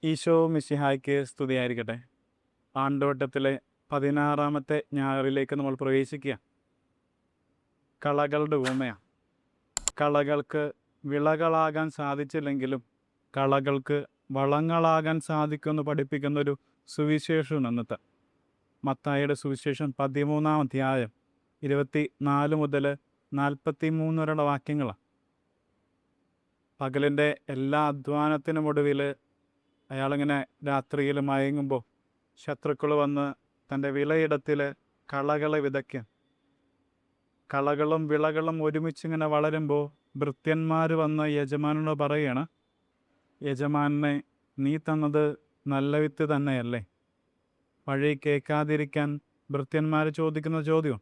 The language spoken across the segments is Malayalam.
ഈശോ മിശിഹായ്ക്ക് സ്തുതിയായിരിക്കട്ടെ. ആണ്ടോട്ടത്തിലെ 16-ാമത്തെ ഞായറിലേക്ക് നമ്മൾ പ്രവേശിക്കുക. കളകളുടെ ഉപമയാണ്. കളകൾക്ക് വിളകളാകാൻ സാധിച്ചില്ലെങ്കിലും കളകൾക്ക് വളങ്ങളാകാൻ സാധിക്കുമെന്ന് പഠിപ്പിക്കുന്നൊരു സുവിശേഷമാണ് ഇന്നത്തെ മത്തായിയുടെ സുവിശേഷം 13-ാം അധ്യായം 24 മുതൽ 43 വരെയുള്ള വാക്യങ്ങളാണ്. പകലിൻ്റെ എല്ലാ അധ്വാനത്തിനും ഒടുവിൽ അയാളിങ്ങനെ രാത്രിയിൽ മയങ്ങുമ്പോൾ ശത്രുക്കൾ വന്ന് തൻ്റെ വിളയിടത്തിൽ കളകളെ വിതയ്ക്കും. കളകളും വിളകളും ഒരുമിച്ചിങ്ങനെ വളരുമ്പോൾ ഭൃത്യന്മാർ വന്ന് യജമാനോട് പറയുകയാണ്, യജമാനെ, നീ തന്നത് നല്ല വിത്ത് തന്നെയല്ലേ? വഴി കേൾക്കാതിരിക്കാൻ ഭൃത്യന്മാർ ചോദിക്കുന്ന ചോദ്യം.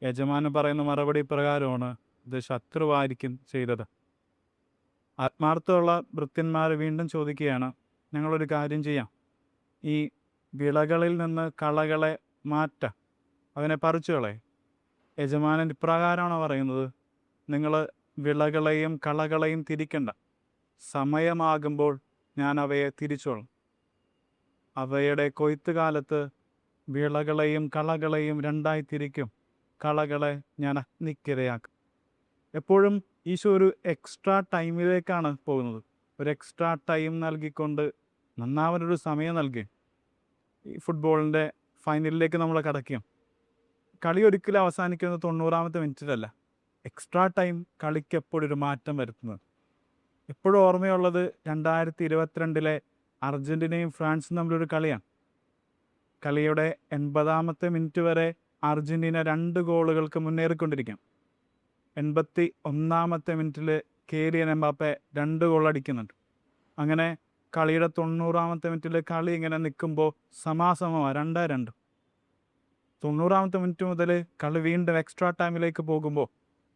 യജമാനൻ പറയുന്ന മറുപടി പ്രകാരമാണ് ഇത് ശത്രുവായിരിക്കും ചെയ്തത്. ആത്മാർത്ഥമുള്ള ഭൃത്യന്മാർ വീണ്ടും ചോദിക്കുകയാണ്, ഞങ്ങളൊരു കാര്യം ചെയ്യാം, ഈ വിളകളിൽ നിന്ന് കളകളെ മാറ്റാം, അവനെ പറിച്ചു കളയും. യജമാനൻ ഇപ്രകാരമാണ് പറയുന്നത്, നിങ്ങൾ വിളകളെയും കളകളെയും തിരിക്കണ്ട, സമയമാകുമ്പോൾ ഞാൻ അവയെ തിരിച്ചോളും. അവയുടെ കൊയ്ത്തുകാലത്ത് വിളകളെയും കളകളെയും രണ്ടായി തിരിക്കും, കളകളെ ഞാൻ അഗ്നിക്കിരയാക്കും. എപ്പോഴും ഈശോ ഒരു എക്സ്ട്രാ ടൈമിലേക്കാണ് പോകുന്നത്. ഒരു എക്സ്ട്രാ ടൈം നൽകിക്കൊണ്ട് നന്നാവാനൊരു സമയം നൽകി. ഈ ഫുട്ബോളിൻ്റെ ഫൈനലിലേക്ക് നമ്മൾ കടക്കും. കളി ഒരിക്കലും അവസാനിക്കുന്നത് 90-ാമത്തെ മിനിറ്റിലല്ല. എക്സ്ട്രാ ടൈം കളിക്ക് എപ്പോഴൊരു മാറ്റം വരുത്തുന്നത്. എപ്പോഴും ഓർമ്മയുള്ളത് 2022 അർജൻറ്റീനയും ഫ്രാൻസും തമ്മിലൊരു കളിയാണ്. കളിയുടെ 80-ാമത്തെ മിനിറ്റ് വരെ അർജൻറ്റീന 2 ഗോളുകൾക്ക് മുന്നേറിക്കൊണ്ടിരിക്കാം. 81-ാമത്തെ മിനിറ്റിൽ കിലിയൻ എംബാപ്പെ 2 ഗോൾ അടിക്കുന്നുണ്ട്. അങ്ങനെ കളിയുടെ 90-ാമത്തെ മിനിറ്റിൽ കളി ഇങ്ങനെ നിൽക്കുമ്പോൾ സമാസമമാണ് 2-2. 90-ാമത്തെ മിനിറ്റ് മുതൽ കളി വീണ്ടും എക്സ്ട്രാ ടൈമിലേക്ക് പോകുമ്പോൾ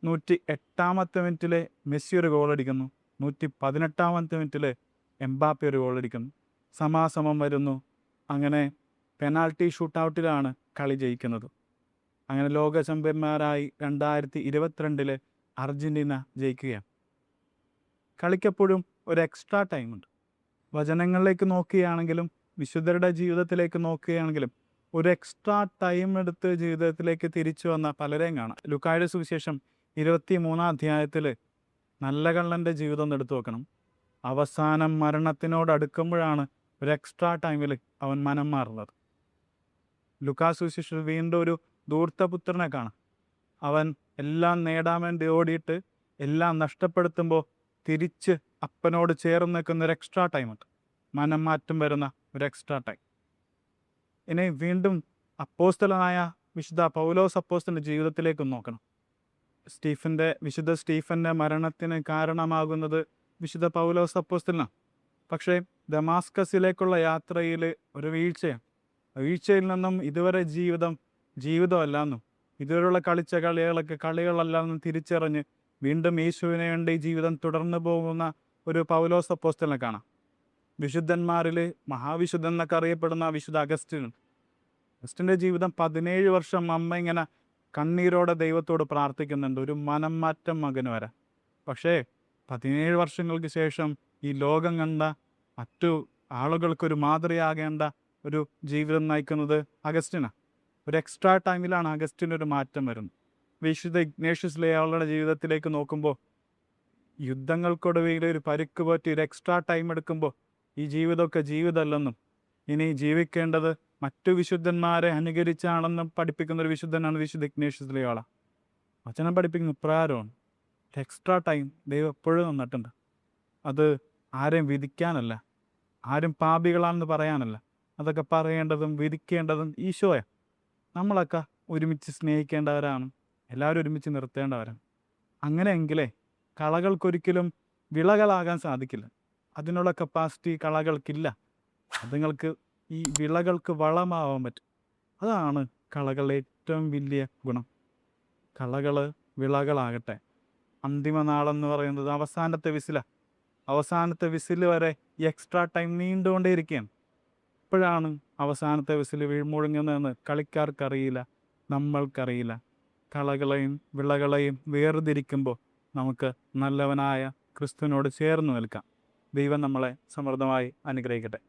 108-ാമത്തെ മിനിറ്റിൽ മെസ്സി ഒരു ഗോൾ അടിക്കുന്നു. 118-ാമത്തെ മിനിറ്റിൽ എംബാപ്പെ ഒരു ഗോൾ അടിക്കുന്നു. സമാസമം വരുന്നു. അങ്ങനെ പെനാൽറ്റി ഷൂട്ടൗട്ടിലാണ് കളി ജയിക്കുന്നത്. അങ്ങനെ ലോക ചാമ്പ്യന്മാരായി 2022 അർജൻറ്റീന ജയിക്കുകയാണ്. കളിക്കെപ്പോഴും ഒരു എക്സ്ട്രാ ടൈമുണ്ട്. വചനങ്ങളിലേക്ക് നോക്കുകയാണെങ്കിലും വിശുദ്ധരുടെ ജീവിതത്തിലേക്ക് നോക്കുകയാണെങ്കിലും ഒരു എക്സ്ട്രാ ടൈം എടുത്ത് ജീവിതത്തിലേക്ക് തിരിച്ചു വന്ന പലരെയും കാണാം. ലൂക്കായുടെ സുവിശേഷം 23-ാം അധ്യായത്തിൽ നല്ല കള്ളൻ്റെ ജീവിതം ഒന്ന് എടുത്തു നോക്കണം. അവസാനം മരണത്തിനോടടുക്കുമ്പോഴാണ് ഒരു എക്സ്ട്രാ ടൈമിൽ അവൻ മനം മാറുന്നത്. ലൂക്കാ സുവിശേഷത്തിൽ വീണ്ടും ഒരു ധൂർത്തപുത്രനെ കാണാം. അവൻ എല്ലാം നേടാൻ വേണ്ടി ഓടിയിട്ട് എല്ലാം നഷ്ടപ്പെടുത്തുമ്പോൾ തിരിച്ച് അപ്പനോട് ചേർന്ന് നിൽക്കുന്ന ഒരു എക്സ്ട്രാ ടൈമുണ്ട്. മനം മാറ്റം വരുന്ന ഒരു എക്സ്ട്രാ ടൈം. ഇനി വീണ്ടും അപ്പോസ്തലനായ വിശുദ്ധ പൗലോസ് അപ്പോസ്തലൻ്റെ ജീവിതത്തിലേക്ക് നോക്കണം. വിശുദ്ധ സ്റ്റീഫൻ്റെ മരണത്തിന് കാരണമാകുന്നത് വിശുദ്ധ പൗലോസ് അപ്പോസ്തലനാണ്. പക്ഷേ ദമാസ്കസിലേക്കുള്ള യാത്രയിൽ ഒരു വീഴ്ചയാണ്. വീഴ്ചയിൽ നിന്നും ഇതുവരെ ജീവിതമല്ലാന്നും ഇതുവരെയുള്ള കളിച്ച കളികളല്ലാന്നും തിരിച്ചറിഞ്ഞ് വീണ്ടും യേശുവിനെ വേണ്ടി ജീവിതം തുടർന്നു പോകുന്ന ഒരു പൗലോസ് അപ്പോസ്തലനെ കാണാം. വിശുദ്ധന്മാരിൽ മഹാവിശുദ്ധൻ എന്നൊക്കെ അറിയപ്പെടുന്ന വിശുദ്ധ അഗസ്റ്റിൻ്റെ ജീവിതം 17 വർഷം അമ്മ ഇങ്ങനെ കണ്ണീരോടെ ദൈവത്തോട് പ്രാർത്ഥിക്കുന്നുണ്ട് ഒരു മനം മാറ്റം മകന് വരാൻ. പക്ഷേ 17 വർഷങ്ങൾക്ക് ശേഷം ഈ ലോകം കണ്ട മറ്റു ആളുകൾക്കൊരു മാതൃകയാകേണ്ട ഒരു ജീവിതം നയിക്കുന്നത് അഗസ്റ്റിനാണ്. ഒരു എക്സ്ട്രാ ടൈമിലാണ് അഗസ്റ്റിനൊരു മാറ്റം വരുന്നത്. വിശുദ്ധ ഇഗ്നേഷ്യസ് ലോയോളയുടെ ജീവിതത്തിലേക്ക് നോക്കുമ്പോൾ യുദ്ധങ്ങൾക്കൊടുവിൽ ഒരു പരിക്ക് പറ്റി ഒരു എക്സ്ട്രാ ടൈം എടുക്കുമ്പോൾ ഈ ജീവിതമൊക്കെ ജീവിതമല്ലെന്നും ഇനി ജീവിക്കേണ്ടത് മറ്റു വിശുദ്ധന്മാരെ അനുകരിച്ചാണെന്നും പഠിപ്പിക്കുന്ന ഒരു വിശുദ്ധനാണ് വിശുദ്ധ ഇഗ്നേഷ്യസ് ലോയോള. വചനം പഠിപ്പിക്കുന്ന പ്രകാരമാണ്. എക്സ്ട്രാ ടൈം ദൈവം എപ്പോഴും തന്നിട്ടുണ്ട്. അത് ആരെയും വിധിക്കാനല്ല, ആരും പാപികളാണെന്ന് പറയാനല്ല. അതൊക്കെ പറയേണ്ടതും വിധിക്കേണ്ടതും ഈശോയാണ്. നമ്മളൊക്കെ ഒരുമിച്ച് സ്നേഹിക്കേണ്ടവരാണ്, എല്ലാവരും ഒരുമിച്ച് നിർത്തേണ്ടവരാണ്. അങ്ങനെയെങ്കിലേ കളകൾക്കൊരിക്കലും വിളകളാകാൻ സാധിക്കില്ല. അതിനുള്ള കപ്പാസിറ്റി കളകൾക്കില്ല. അതുങ്ങൾക്ക് ഈ വിളകൾക്ക് വളമാവാൻ പറ്റും. അതാണ് കളകളുടെ ഏറ്റവും വലിയ ഗുണം. കളകൾ വിളകളാകട്ടെ. അന്തിമ നാളെന്ന് പറയുന്നത് അവസാനത്തെ വിസിലാണ്. അവസാനത്തെ വിസിൽ വരെ ഈ എക്സ്ട്രാ ടൈം നീണ്ടുകൊണ്ടേയിരിക്കുകയാണ്. എപ്പോഴാണ് അവസാനത്തെ വിസിൽ മുഴങ്ങുന്നതെന്ന് കളിക്കാർക്കറിയില്ല, നമ്മൾക്കറിയില്ല. കളകളെയും വിളകളെയും വേർതിരിക്കുമ്പോൾ നമുക്ക് നല്ലവനായ ക്രിസ്തുവിനോട് ചേർന്ന് നിൽക്കാം. ദൈവം നമ്മളെ സമൃദ്ധമായി അനുഗ്രഹിക്കട്ടെ.